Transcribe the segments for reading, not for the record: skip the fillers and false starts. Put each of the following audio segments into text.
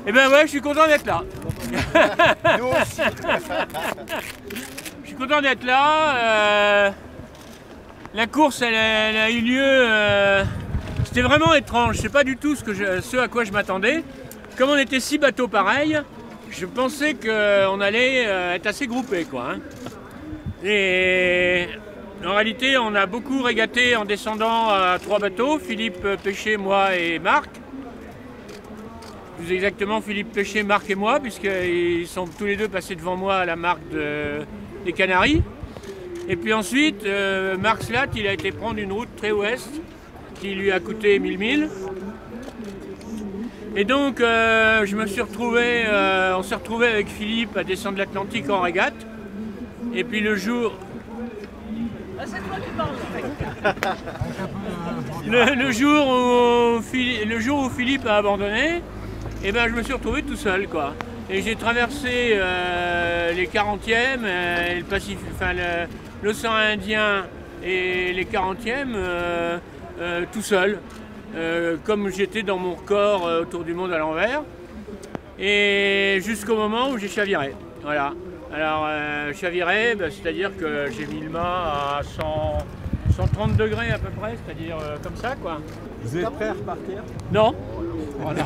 Eh ben ouais, je suis content d'être là. Nous aussi. Je suis content d'être là. La course, elle a eu lieu. C'était vraiment étrange. C'est pas du tout ce à quoi je m'attendais. Comme on était 6 bateaux pareils, je pensais qu'on allait être assez groupés, quoi. Hein. Et en réalité, on a beaucoup régaté en descendant à 3 bateaux, Philippe Péché, moi et Marc. Plus exactement Philippe Péché, Marc et moi, puisqu'ils sont tous les deux passés devant moi à la marque des Canaries. Et puis ensuite, Marc Slat, il a été prendre une route très ouest, qui lui a coûté 1000 milles. Et donc, on s'est retrouvé avec Philippe à descendre l'Atlantique en régate. Et puis le jour... C'est toi qui parles. Le jour où Philippe a abandonné, et ben, je me suis retrouvé tout seul, quoi. Et j'ai traversé les 40e, le Pacifique, enfin l'océan Indien et les 40e tout seul, comme j'étais dans mon corps autour du monde à l'envers, et jusqu'au moment où j'ai chaviré. Voilà. Alors, chaviré, ben, c'est-à-dire que j'ai mis le mât à 130 degrés à peu près, c'est-à-dire comme ça, quoi. Vous êtes prêts à repartir? Non. Voilà.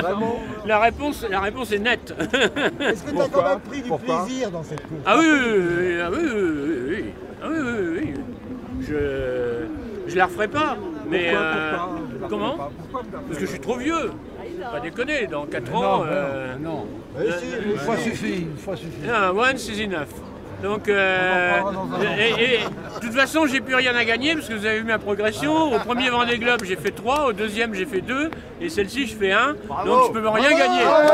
Vraiment? La réponse est nette. Est-ce que tu as quand même pris du plaisir dans cette course? Ah oui, ah oui, oui. Ah oui, oui, oui. Je la referai pas. Mais pourquoi comment? Parce que je suis trop vieux. Pas déconner, dans 4 ans... Non. Une fois suffit, une fois suffit. Once is enough. Donc, de toute façon, j'ai plus rien à gagner parce que vous avez vu ma progression. Au premier Vendée Globe, j'ai fait 3, au deuxième, j'ai fait 2, et celle-ci, je fais 1. Donc, je peux rien gagner. Bravo.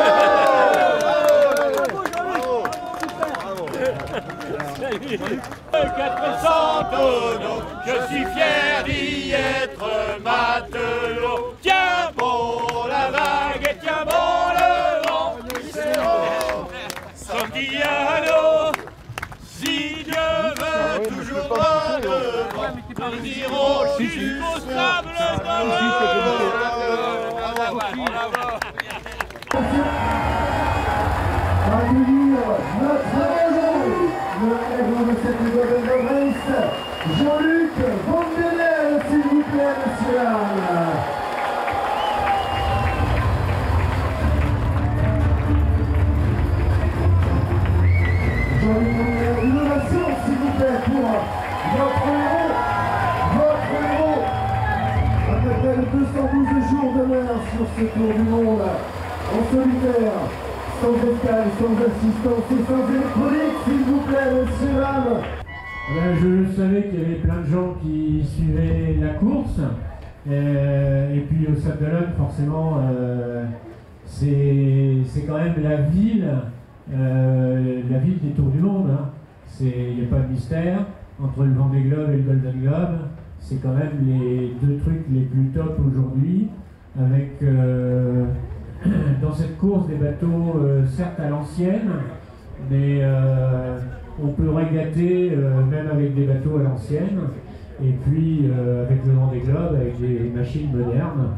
400 tonneaux, je suis fier d'y être matelot. Tiens bon la vague et tiens bon le vent. Santiago, si Dieu veut toujours devant, nous irons jusqu'au sable le héros de cette Golden Race, Jean-Luc Vandenel, s'il vous plaît, monsieur. Jean-Luc Vandenel, une ovation, s'il vous plaît, pour votre héros. Après près de 212 jours de mer sur ce tour du monde, en solitaire, sans escale, sans assistance et sans électronique, s'il vous plaît, monsieur Lam. Je savais qu'il y avait plein de gens qui suivaient la course. Et puis au Sable d'Olonne, forcément, c'est quand même la ville des Tours du Monde. Hein. Il n'y a pas de mystère. Entre le Vendée Globe et le Golden Globe, c'est quand même les 2 trucs les plus top aujourd'hui. Avec dans cette course des bateaux, certes à l'ancienne, mais on peut régater même avec des bateaux à l'ancienne, et puis avec le Vendée Globe, avec des machines modernes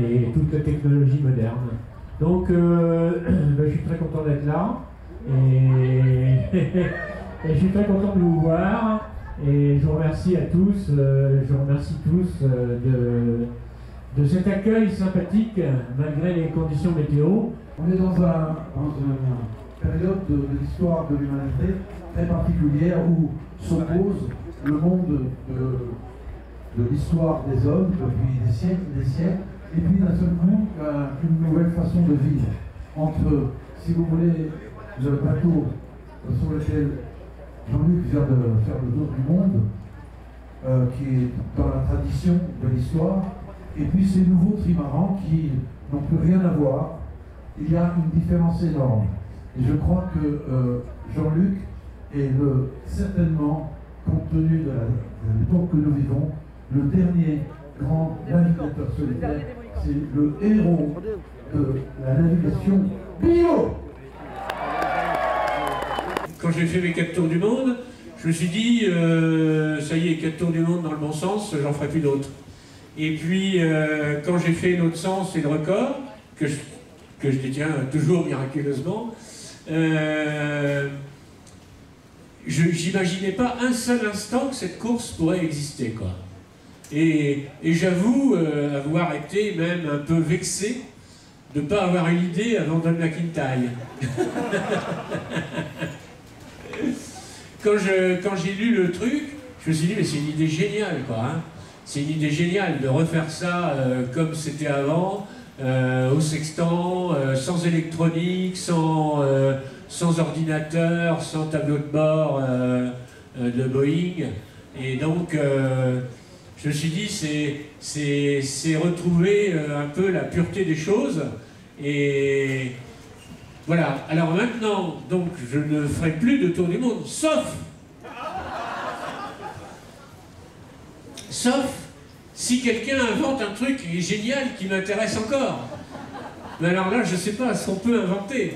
et toute la technologie moderne. Donc je suis très content d'être là, et je suis très content de vous voir, et je vous remercie à tous, de cet accueil sympathique malgré les conditions météo. On est dans une période de l'histoire de l'humanité très particulière où s'oppose le monde de l'histoire des hommes depuis des siècles, et puis d'un seul coup une nouvelle façon de vivre. Entre, si vous voulez, le bateau sur lequel Jean-Luc vient de faire le tour du monde, qui est dans la tradition de l'histoire, et puis ces nouveaux trimarans qui n'ont plus rien à voir. Il y a une différence énorme. Et je crois que Jean-Luc est certainement, compte tenu de l'époque que nous vivons, le dernier grand navigateur solitaire. C'est le héros de la navigation bio. Quand j'ai fait mes 4 tours du monde, je me suis dit, ça y est, 4 tours du monde dans le bon sens, j'en ferai plus d'autres. Et puis, quand j'ai fait l'autre sens et le record, que que je détiens toujours miraculeusement. J'imaginais pas un seul instant que cette course pourrait exister, quoi. Et j'avoue avoir été même un peu vexé de ne pas avoir eu l'idée avant Don McIntyre. Quand j'ai lu le truc, je me suis dit, mais c'est une idée géniale, quoi. Hein. C'est une idée géniale de refaire ça comme c'était avant, au sextant, sans électronique, sans ordinateur, sans tableau de bord de Boeing. Et donc, je me suis dit, c'est retrouver un peu la pureté des choses. Et voilà. Alors maintenant, donc, je ne ferai plus de tour du monde, sauf si quelqu'un invente un truc génial qui m'intéresse encore. Mais alors là, je ne sais pas ce qu'on peut inventer.